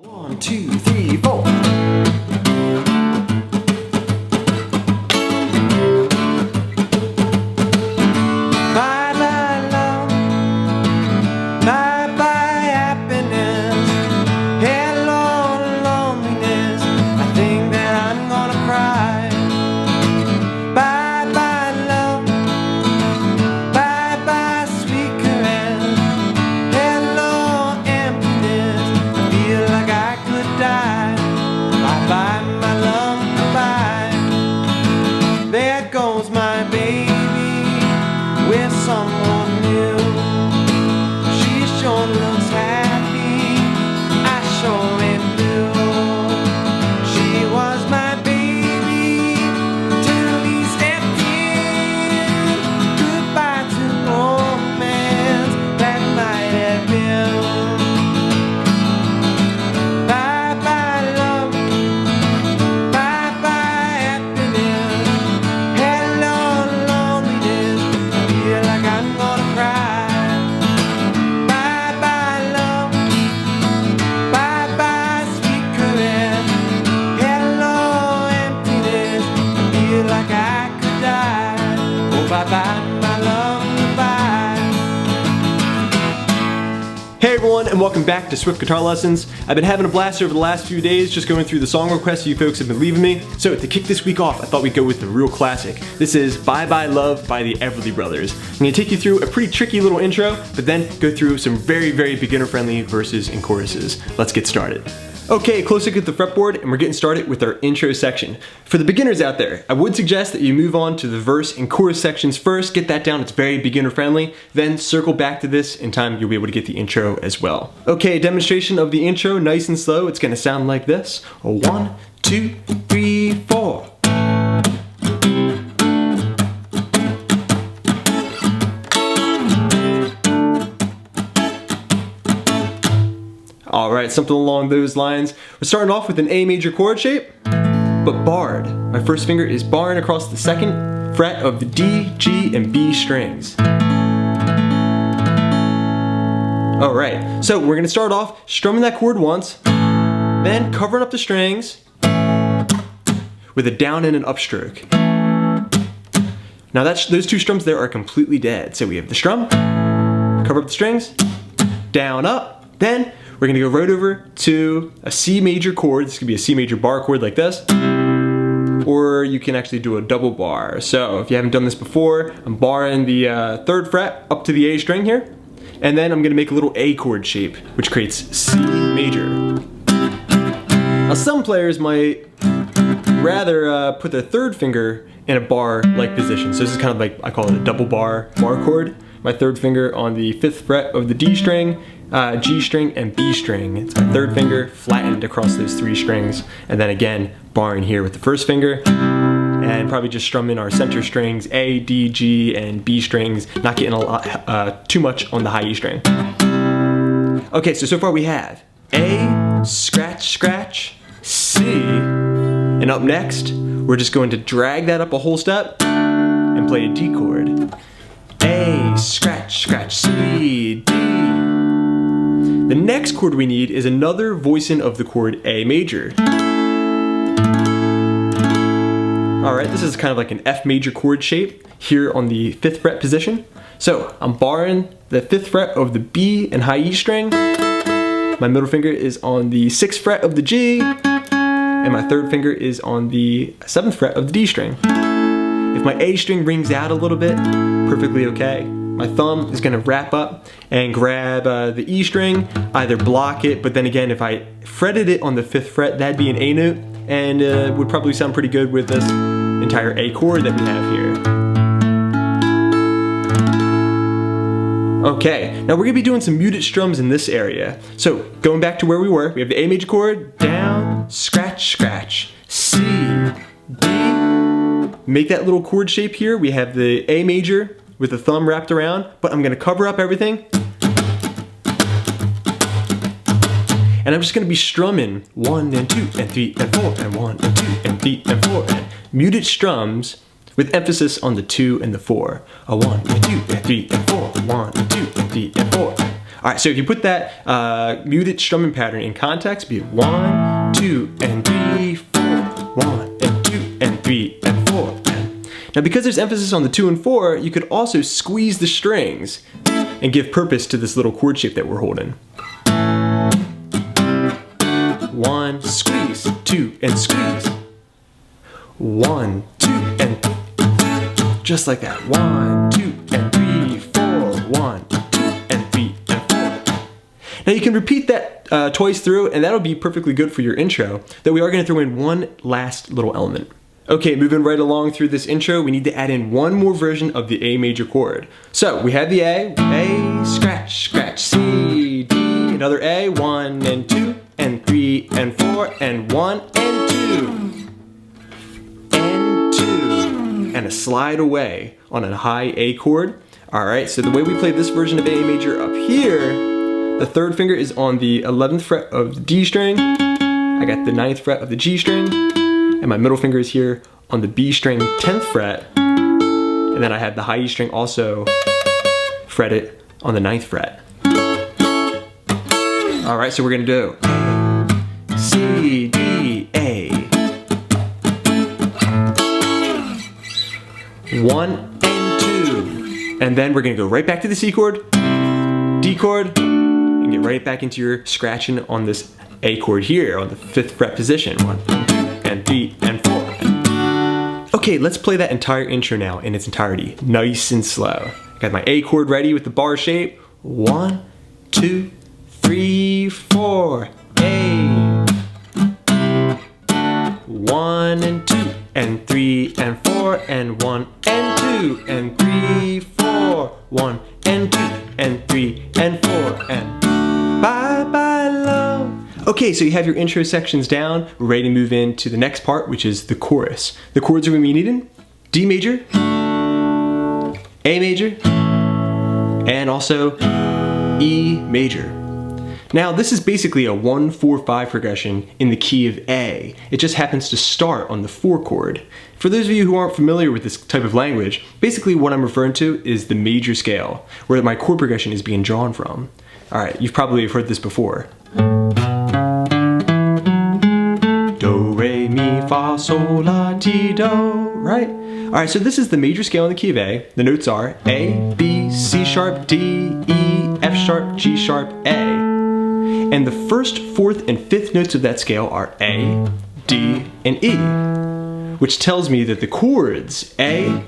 1, 2, 3, 4. Someone new. She sure looks happy, I sure am blue. She was my baby till he stepped in. Goodbye to romance that might have been. Bye bye love, bye bye happiness. Hello loneliness, I feel like I'm gonna cry. Bye bye love, bye bye sweet caress. Hello emptiness, I feel like I could die. Oh bye bye my love, goodbye. Hey everyone, and welcome back to Swift Guitar Lessons. I've been having a blast over the last few days just going through the song requests you folks have been leaving me. So to kick this week off, I thought we'd go with the real classic. This is Bye Bye Love by the Everly Brothers. I'm going to take you through a pretty tricky little intro, but then go through some very beginner-friendly verses and choruses. Let's get started. Okay, close look at the fretboard, and we're getting started with our intro section. For the beginners out there, I would suggest that you move on to the verse and chorus sections first, get that down, it's very beginner friendly, then circle back to this. In time, you'll be able to get the intro as well. Okay, demonstration of the intro, nice and slow, it's gonna sound like this. 1, 2, 3, 4. Alright, something along those lines. We're starting off with an A major chord shape, but barred. My first finger is barring across the second fret of the D, G, and B strings. Alright, so we're gonna start off strumming that chord once, then covering up the strings with a down and an upstroke. Now those two strums there are completely dead. So we have the strum, cover up the strings, down, up, then we're gonna go right over to a C major chord. This could be a C major bar chord like this, or you can actually do a double bar. So if you haven't done this before, I'm barring the 3rd fret up to the A string here, and then I'm gonna make a little A chord shape, which creates C major. Now some players might rather put their 3rd finger in a bar-like position. So this is kind of like, I call it a double bar chord. My 3rd finger on the 5th fret of the D string, G string, and B string. It's my 3rd finger flattened across those 3 strings, and then again barring here with the 1st finger, and probably just strumming our center strings A, D, G, and B strings, not getting a lot too much on the high E string. Okay, so far we have A, scratch, scratch, C, and up next we're just going to drag that up a whole step and play a D chord. A, scratch, scratch, C, D. The next chord we need is another voicing of the chord A major. Alright, this is kind of like an F major chord shape here on the 5th fret position. So I'm barring the 5th fret of the B and high E string. My middle finger is on the 6th fret of the G, and my 3rd finger is on the 7th fret of the D string. If my A string rings out a little bit, perfectly okay. My thumb is gonna wrap up and grab the E string, either block it, but then again, if I fretted it on the 5th fret, that'd be an A note, and it would probably sound pretty good with this entire A chord that we have here. Okay, now we're gonna be doing some muted strums in this area. So going back to where we were, we have the A major chord, down, scratch, scratch, C, D. Make that little chord shape here. We have the A major with the thumb wrapped around, but I'm gonna cover up everything. And I'm just gonna be strumming 1 and 2 and 3 and 4 and 1 and 2 and 3 and 4 and muted strums with emphasis on the 2 and the 4. A 1 and 2 and 3 and 4, 1 and 2 and 3 and 4. All right, so if you put that muted strumming pattern in context, be it 1, 2, and 3, 4, 1, and 2, and 3, and 4. Now because there's emphasis on the 2 and 4, you could also squeeze the strings and give purpose to this little chord shape that we're holding. 1, squeeze, 2, and squeeze. 1, 2, and just like that. 1, 2, and 3, 4. 1, 2, and 3, and 4. Now you can repeat that twice through, and that'll be perfectly good for your intro. Though we are going to throw in one last little element. Okay, moving right along through this intro, we need to add in one more version of the A major chord. So we had the A, scratch, scratch, C, D, another A, 1 and 2, and 3 and 4, and 1 and 2. And 2. And a slide away on a high A chord. Alright, so the way we play this version of A major up here, the third finger is on the 11th fret of the D string. I got the 9th fret of the G string. And my middle finger is here on the B string 10th fret. And then I have the high E string also fretted on the 9th fret. Alright, so we're going to do C, D, A. 1 and 2. And then we're going to go right back to the C chord, D chord, and get right back into your scratching on this A chord here on the 5th fret position. 1, 2, and 3, and 4. Okay, let's play that entire intro now in its entirety, nice and slow. I got my A chord ready with the bar shape. 1, 2, 3, 4, A. 1 and 2, and 3 and 4, and 1 and 2, and 3, 4. 1 and 2, and 3 and 4, and bye bye love. Okay, so you have your intro sections down. We're ready to move into the next part, which is the chorus. The chords we're going to be needing: D major, A major, and also E major. Now this is basically a 1-4-5 progression in the key of A. It just happens to start on the 4 chord. For those of you who aren't familiar with this type of language, basically what I'm referring to is the major scale, where my chord progression is being drawn from. Alright, you've probably heard this before. Do, re, mi, fa, sol, la, ti, do, right? Alright, so this is the major scale in the key of A. The notes are A, B, C sharp, D, E, F sharp, G sharp, A. And the first, 4th, and 5th notes of that scale are A, D, and E, which tells me that the chords A,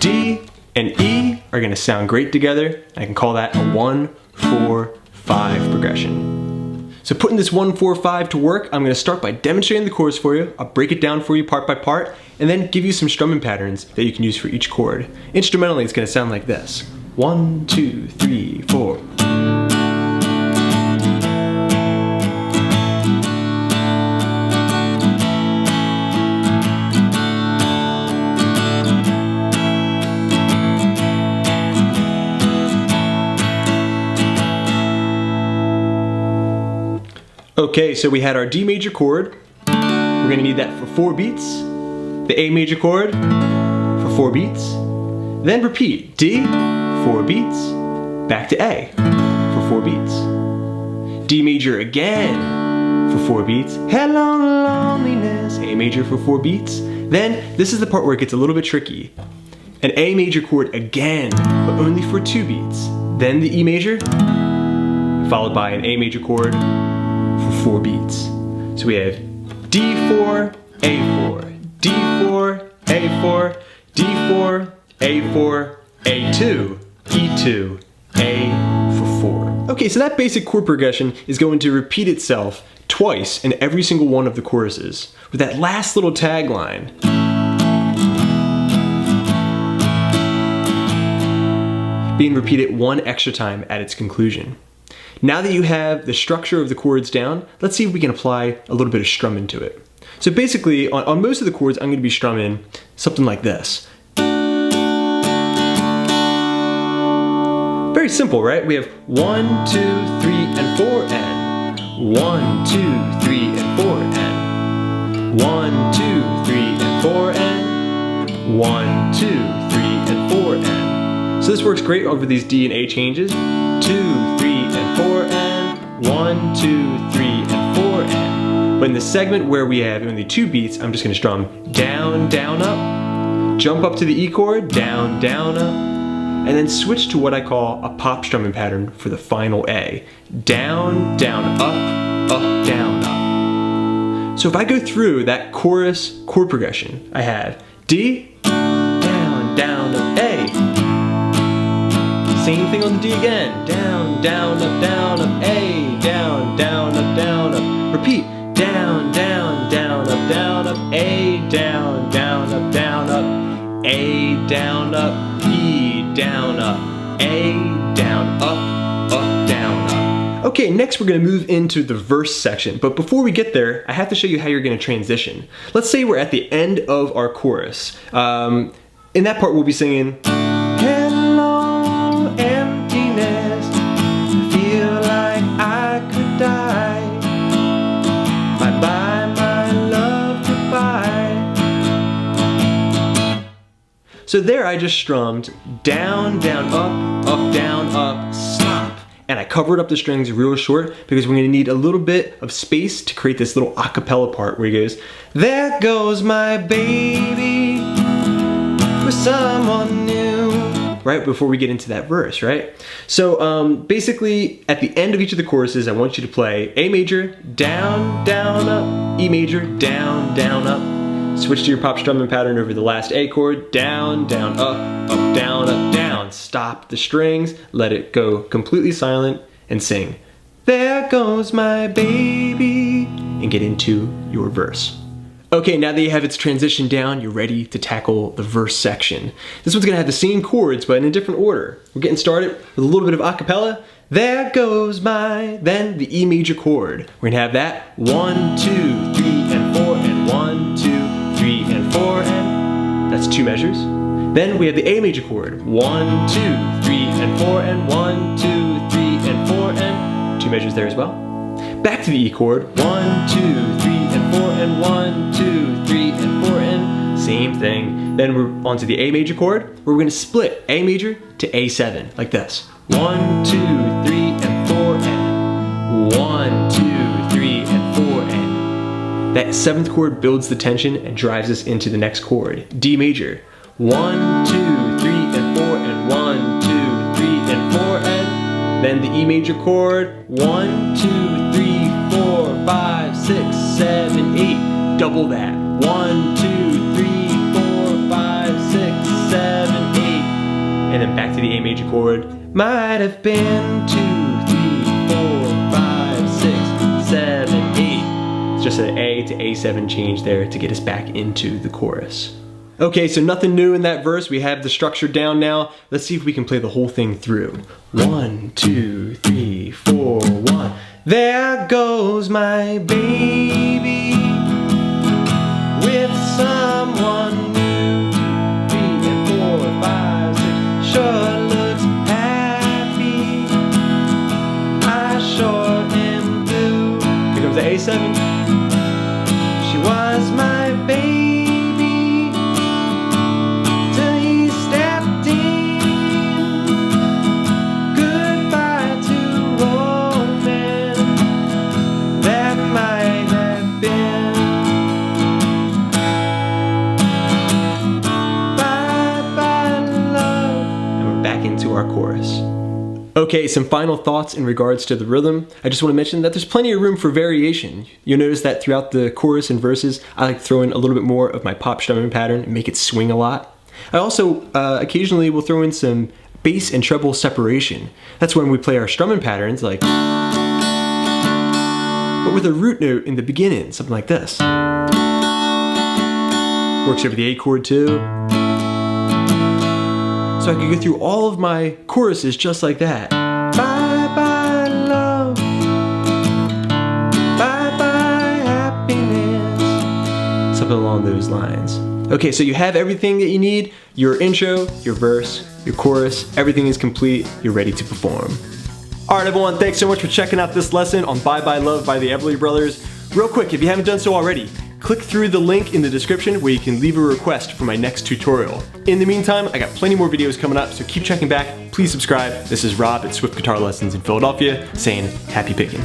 D, and E are going to sound great together. I can call that a 1-4-5 progression. So putting this 1-4-5 to work, I'm going to start by demonstrating the chords for you. I'll break it down for you part by part, and then give you some strumming patterns that you can use for each chord. Instrumentally, it's going to sound like this. 1, 2, 3, 4. Okay, so we had our D major chord. We're going to need that for 4 beats. The A major chord for 4 beats. Then repeat D, 4 beats. Back to A for 4 beats. D major again for 4 beats. Hello loneliness. A major for 4 beats. Then this is the part where it gets a little bit tricky. An A major chord again, but only for 2 beats. Then the E major, followed by an A major chord for 4 beats. So we have D4, A4, D4, A4, D4, A4, A2, E2, A for 4. Okay, so that basic chord progression is going to repeat itself twice in every single one of the choruses, with that last little tagline. Being repeated one extra time at its conclusion. Now that you have the structure of the chords down, let's see if we can apply a little bit of strumming to it. So basically, on most of the chords, I'm going to be strumming something like this. Very simple, right? We have 1, 2, 3, and 4, and 1, 2, 3, and 4, and 1, 2, 3, and 4, and 1, 2, 3, and 4, and. So this works great over these D and A changes. 2, 3, and 2, 3, and 4, and. But in the segment where we have only 2 beats, I'm just gonna strum down, down, up, jump up to the E chord, down, down, up, and then switch to what I call a pop strumming pattern for the final A. Down, down, up, down, up. So if I go through that chorus chord progression, I have D, down, down, up, A. Same thing on the D again. Down, down, up, A. Down, down, up. Repeat. Down, down, up, A. Down, down, up, A. Down, up, E. Down, up, A. Down, up, down, up. Okay, next we're gonna move into the verse section, but before we get there, I have to show you how you're gonna transition. Let's say we're at the end of our chorus. In that part, we'll be singing, hello, emptiness, feel like I could die. Bye-bye, my love, goodbye. So there I just strummed down, down, up, down, up, stop. And I covered up the strings real short because we're gonna need a little bit of space to create this little a cappella part where he goes, there goes my baby with someone new. Right before we get into that verse, right? So basically at the end of each of the choruses, I want you to play A major, down, down, up, E major, down, down, up. Switch to your pop strumming pattern over the last A chord, down, down, up, down, up, down. Stop the strings, let it go completely silent, and sing, there goes my baby, and get into your verse. Okay, now that you have its transition down, you're ready to tackle the verse section. This one's gonna have the same chords, but in a different order. We're getting started with a little bit of a cappella. There goes my, then the E major chord. We're gonna have that 1, 2, 3, and 4, and 1, 2, 3, and 4, and that's 2 measures. Then we have the A major chord. 1, 2, 3, and 4, and 1, 2, 3, and 4, and 2 measures there as well. Back to the E chord. 1, 2, 3, and 4, and 1, 2, 3, and 4, and same thing. Then we're onto the A major chord, where we're gonna split A major to A7, like this. 1, 2, 3, and 4, and 1, 2, 3, and 4, and that 7th chord builds the tension and drives us into the next chord, D major. 1, 2, 3, and 4, and 1, 2, 3, and 4, and then the E major chord. 1, 2, 3, 4, 5, 6, 7, 8. Double that. 1, 2, 3, 4, 5, 6, 7, 8. And then back to the A major chord. Might have been 2, 3, 4, 5, 6, 7, 8. It's just an A to A7 change there to get us back into the chorus. Okay, so nothing new in that verse. We have the structure down now. Let's see if we can play the whole thing through. 1, 2, 3, 4, 1. There goes my baby with someone new. 3 and 4, 5, 6. Sure looks happy. I sure am too. Here comes the A7. She was my baby. Our chorus. Okay, some final thoughts in regards to the rhythm. I just want to mention that there's plenty of room for variation. You'll notice that throughout the chorus and verses, I like to throw in a little bit more of my pop strumming pattern and make it swing a lot. I also occasionally will throw in some bass and treble separation. That's when we play our strumming patterns, like, but with a root note in the beginning, something like this. Works over the A chord too. So I could go through all of my choruses just like that. Bye bye love, bye bye happiness. Something along those lines. Okay, so you have everything that you need. Your intro, your verse, your chorus, everything is complete. You're ready to perform. All right, everyone, thanks so much for checking out this lesson on Bye Bye Love by the Everly Brothers. Real quick, if you haven't done so already, click through the link in the description where you can leave a request for my next tutorial. In the meantime, I got plenty more videos coming up, so keep checking back. Please subscribe. This is Rob at Swift Guitar Lessons in Philadelphia saying happy picking.